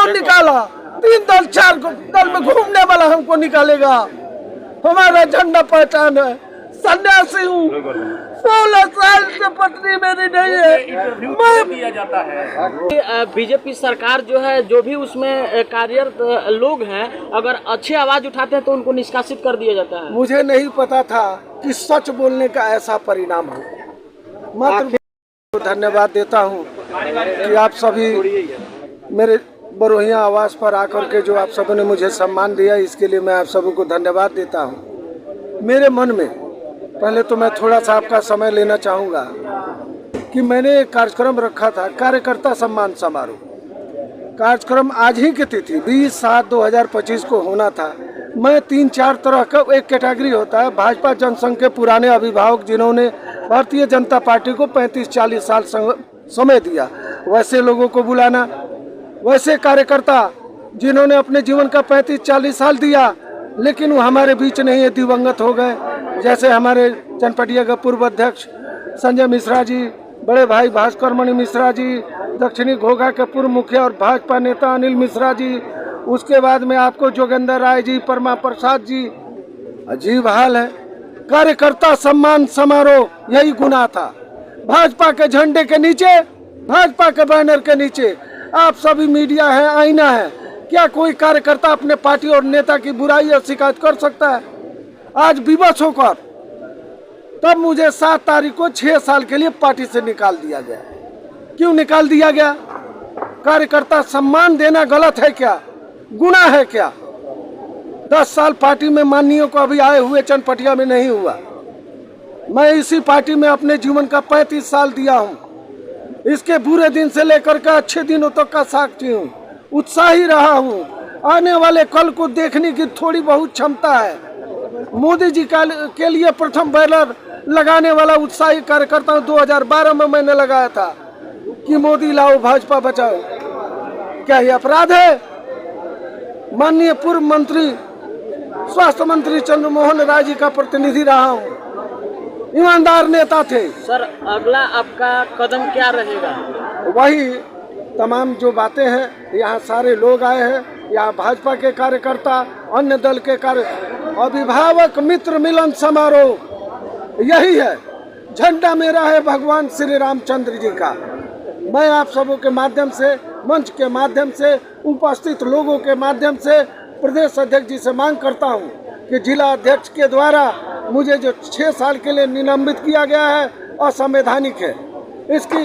कौन निकाला? 3 दल 4 दल में घूमने वाला हमको निकालेगा? हमारा झंडा पहचान है, सन्यासी हूँ, 16 साल से पत्नी मेरी नहीं है। मैं दिया जाता है बीजेपी सरकार जो है, जो भी उसमें कार्यरत लोग हैं, अगर अच्छे आवाज उठाते हैं तो उनको निष्कासित कर दिया जाता है। मुझे नहीं पता था कि सच बोलने का ऐसा परिणाम हो। मैं तो धन्यवाद देता हूँ कि आप सभी मेरे बरोहिया आवास पर आकर के जो आप सबों ने मुझे सम्मान दिया, इसके लिए मैं आप सबों को धन्यवाद देता हूँ। मेरे मन में पहले तो मैं थोड़ा सा आपका समय लेना चाहूँगा कि मैंने एक कार्यक्रम रखा था, कार्यकर्ता सम्मान समारोह। कार्यक्रम आज ही की तिथि 20/7/2025 को होना था। मैं 3-4 तरह का एक कैटेगरी होता है, भाजपा जनसंघ के पुराने अभिभावक जिन्होंने भारतीय जनता पार्टी को 35-40 साल समय दिया, वैसे लोगों को बुलाना, वैसे कार्यकर्ता जिन्होंने अपने जीवन का 35-40 साल दिया लेकिन वो हमारे बीच नहीं है, दिवंगत हो गए, जैसे हमारे चनपटिया के पूर्व अध्यक्ष संजय मिश्रा जी, बड़े भाई भास्कर मणि मिश्रा जी, दक्षिणी घोघा के पूर्व मुखिया और भाजपा नेता अनिल मिश्रा जी, उसके बाद में आपको जोगेंद्र राय जी, परमा प्रसाद जी। अजीब हाल है। कार्यकर्ता सम्मान समारोह यही गुनाह था। भाजपा के झंडे के नीचे, भाजपा के बैनर के नीचे आप सभी मीडिया है, आईना है, क्या कोई कार्यकर्ता अपने पार्टी और नेता की बुराई और शिकायत कर सकता है? आज विवश होकर तब मुझे 7 तारीख को 6 साल के लिए पार्टी से निकाल दिया गया। क्यों निकाल दिया गया? कार्यकर्ता सम्मान देना गलत है क्या? गुनाह है क्या? 10 साल पार्टी में माननीयों को अभी आए हुए चनपटिया में नहीं हुआ। मैं इसी पार्टी में अपने जीवन का 35 साल दिया हूँ। इसके बुरे दिन से लेकर के अच्छे दिनों तक का साक्षी हूँ, उत्साही रहा हूँ। आने वाले कल को देखने की थोड़ी बहुत क्षमता है। मोदी जी के लिए प्रथम बैनर लगाने वाला उत्साही कार्यकर्ता 2012 में मैंने लगाया था कि मोदी लाओ भाजपा बचाओ। क्या ये अपराध है? माननीय पूर्व मंत्री स्वास्थ्य मंत्री चंद्रमोहन राय जी का प्रतिनिधि रहा हूँ, ईमानदार नेता थे। सर, अगला आपका कदम क्या रहेगा? वही तमाम जो बातें हैं, यहाँ सारे लोग आए हैं, यहाँ भाजपा के कार्यकर्ता, अन्य दल के अभिभावक मित्र मिलन समारोह यही है। झंडा मेरा है भगवान श्री रामचंद्र जी का। मैं आप सबों के माध्यम से, मंच के माध्यम से, उपस्थित लोगों के माध्यम से प्रदेश अध्यक्ष जी से मांग करता हूं कि जिला अध्यक्ष के द्वारा मुझे जो 6 साल के लिए निलंबित किया गया है असंवैधानिक है। इसकी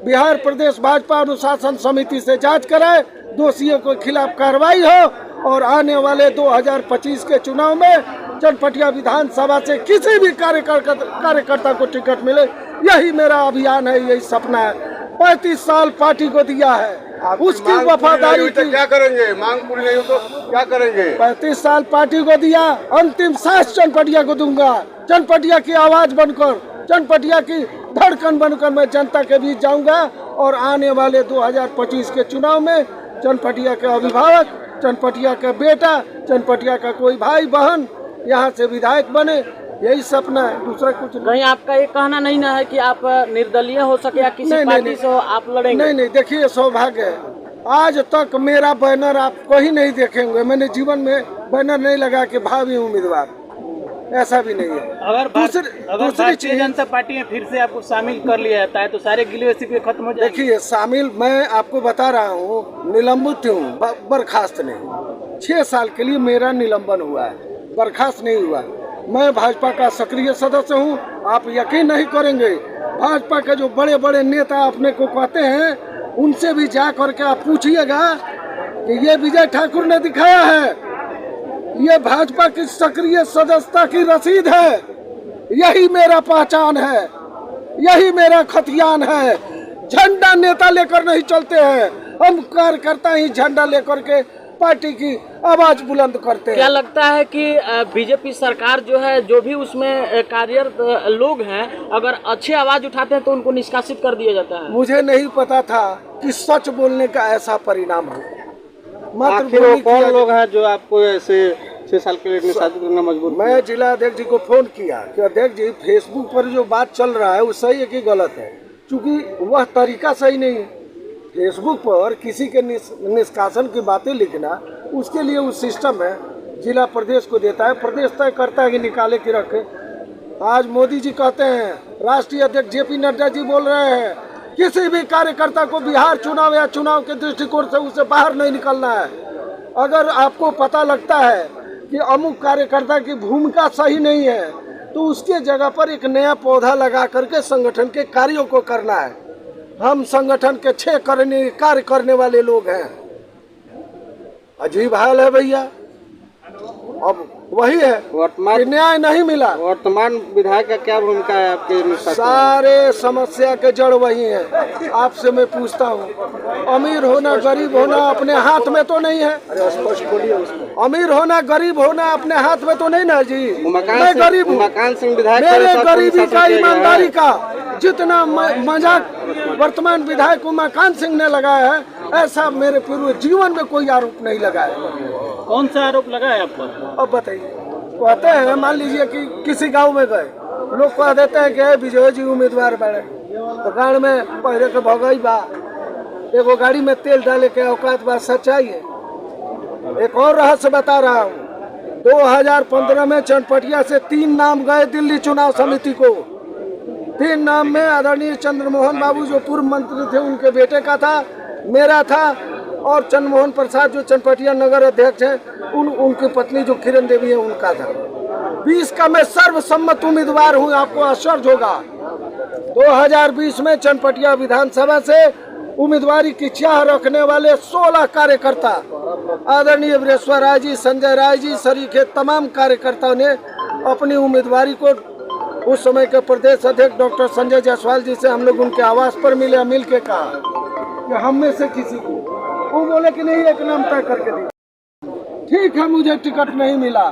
बिहार प्रदेश भाजपा अनुशासन समिति से जांच कराए, दोषियों के खिलाफ कार्रवाई हो और आने वाले 2025 के चुनाव में चनपटिया विधानसभा से किसी भी कार्यकर्ता को टिकट मिले, यही मेरा अभियान है, यही सपना है। 35 साल पार्टी को दिया है, उसकी वफादारी की। क्या करेंगे? मांग पूरी नहीं हो तो क्या करेंगे? 35 साल पार्टी को दिया, अंतिम सांस चनपटिया को दूंगा। चनपटिया की आवाज बनकर, चनपटिया की धड़कन बनकर मैं जनता के बीच जाऊंगा और आने वाले 2025 के चुनाव में चनपटिया के अभिभावक, चनपटिया का बेटा, चनपटिया का कोई भाई बहन यहाँ से विधायक बने, यही सपना है, दूसरा कुछ नहीं। कहीं आपका ये कहना नहीं ना है कि आप निर्दलीय हो सके या किसी पार्टी से आप लड़ेंगे? नहीं, देखिए सौभाग्य है, आज तक मेरा बैनर आप कहीं नहीं देखेंगे। मैंने जीवन में बैनर नहीं लगा के भावी उम्मीदवार, ऐसा भी नहीं है। अगर भारतीय जनता पार्टी में फिर से आपको शामिल कर लिया जाता है तो सारे गिले शिकवे खत्म हो जाएंगे? देखिए शामिल, मैं आपको बता रहा हूँ, निलंबित हूँ, बर्खास्त नहीं। 6 साल के लिए मेरा निलंबन हुआ है, बर्खास्त नहीं हुआ। मैं भाजपा का सक्रिय सदस्य हूं। आप यकीन नहीं करेंगे, भाजपा के जो बड़े बड़े नेता अपने को कहते हैं, उनसे भी जा करके आप पूछिएगा कि ये विजय ठाकुर ने दिखाया है, ये भाजपा की सक्रिय सदस्यता की रसीद है, यही मेरा पहचान है, यही मेरा खतियान है। झंडा नेता लेकर नहीं चलते हैं, हम कार्यकर्ता ही झंडा लेकर के पार्टी की आवाज बुलंद करते हैं। क्या लगता है कि बीजेपी सरकार जो है, जो भी उसमें कार्यरत लोग हैं, अगर अच्छे आवाज उठाते हैं तो उनको निष्कासित कर दिया जाता है? मुझे नहीं पता था कि सच बोलने का ऐसा परिणाम हो। आखिर वो कौन लोग हैं जो आपको ऐसे 6 साल के लिए निष्कासित करना मजबूर? मैं जिला अध्यक्ष जी को फोन किया कि अध्यक्ष जी, फेसबुक पर जो बात चल रहा है वो सही है कि गलत है, क्योंकि वह तरीका सही नहीं है। फेसबुक पर किसी के निष्कासन की बातें लिखना, उसके लिए उस सिस्टम है, जिला प्रदेश को देता है, प्रदेश तय करता है कि निकाले कि रखे। आज मोदी जी कहते हैं, राष्ट्रीय अध्यक्ष जेपी नड्डा जी बोल रहे हैं, किसी भी कार्यकर्ता को बिहार चुनाव या चुनाव के दृष्टिकोण से उसे बाहर नहीं निकलना है। अगर आपको पता लगता है कि अमुक कार्यकर्ता की भूमिका सही नहीं है, तो उसके जगह पर एक नया पौधा लगा करके संगठन के कार्यों को करना है। हम संगठन के 6 कार्य करने वाले लोग हैं। अजीब हाल है भैया। अब वही है, वर्तमान न्याय नहीं मिला। वर्तमान विधायक का क्या भूमिका है आपके अनुसार? सारे समस्या के जड़ वही है। आपसे मैं पूछता हूँ, अमीर होना गरीब होना अपने हाथ में तो नहीं है। अमीर होना गरीब होना अपने हाथ में तो नहीं ना जी। मैं गरीब हूँ, मेरे गरीबी का ईमानदारी का जितना मजाक वर्तमान विधायक उमाकांत सिंह ने लगाया है, ऐसा मेरे पूरे जीवन में कोई आरोप नहीं लगाया। कौन सा आरोप लगा है आप पर? अब बताइए। कहते हैं, मान लीजिए कि किसी गांव में गए, लोग कह देते हैं कि विजय जी उम्मीदवार बड़े, तो गांव में पहले के भगई बा, एगो गाड़ी में तेल डाले के औकात बा, सच्चाई है। एक और रहस्य बता रहा हूँ, 2015 में चनपटिया से 3 नाम गए दिल्ली चुनाव समिति को। 3 नाम में आदरणीय चंद्रमोहन बाबू जो पूर्व मंत्री थे, उनके बेटे का था, मेरा था, और चंद्रमोहन प्रसाद जो चनपटिया नगर अध्यक्ष हैं, उनकी पत्नी जो किरण देवी है, उनका था। 20 का मैं सर्वसम्मत उम्मीदवार हूँ। आपको आश्चर्य होगा, 2020 में चनपटिया विधानसभा से उम्मीदवारी की चाह रखने वाले 16 कार्यकर्ता, आदरणीय बृहस्पति राय जी, संजय राय जी सरीखे तमाम कार्यकर्ताओं ने अपनी उम्मीदवारी को उस समय के प्रदेश अध्यक्ष डॉक्टर संजय जायसवाल जी से हम लोग उनके आवास पर मिले, मिल के कहा कि हम में से किसी को, वो बोले कि नहीं, एक नाम तय करके दी। ठीक है, मुझे टिकट नहीं मिला,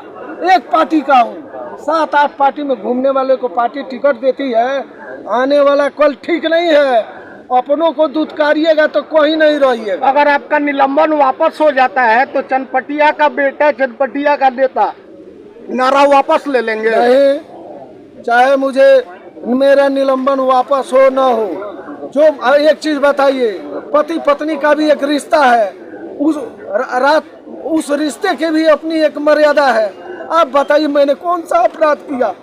एक पार्टी का हूँ, 7-8 पार्टी में घूमने वाले को पार्टी टिकट देती है। आने वाला कल ठीक नहीं है, अपनों को दुत्कारिएगा तो कोई नहीं रहिएगा। अगर आपका निलंबन वापस हो जाता है तो चनपटिया का बेटा, चनपटिया का नेता नारा वापस ले लेंगे? नहीं, चाहे मुझे मेरा निलंबन वापस हो ना हो, जो एक चीज बताइए, पति पत्नी का भी एक रिश्ता है, उस रिश्ते की भी अपनी एक मर्यादा है। आप बताइए, मैंने कौन सा अपराध किया?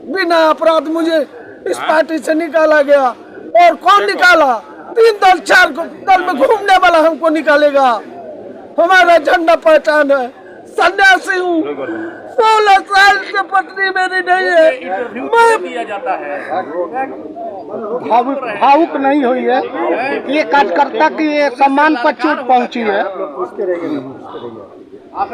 बिना अपराध मुझे इस पार्टी से निकाला गया, और कौन निकाला? 3 दल 4 दल में घूमने वाला हमको निकालेगा। हमारा झंडा पहचान है, सन्यासी हूँ, 16 साल से पत्नी मेरी नहीं है। मैं भावुक नहीं हुई है, ये कार्यकर्ता की सम्मान पर चोट पहुंची है।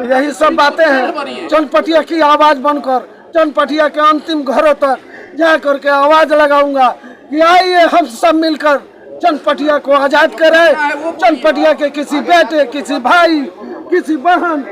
यही सब बातें हैं। चनपटिया की आवाज बनकर चनपटिया के अंतिम घरों तक जा करके आवाज लगाऊंगा कि आइए हम सब मिलकर चनपटिया को आजाद करें। चनपटिया के किसी बेटे, किसी भाई, किसी बहन,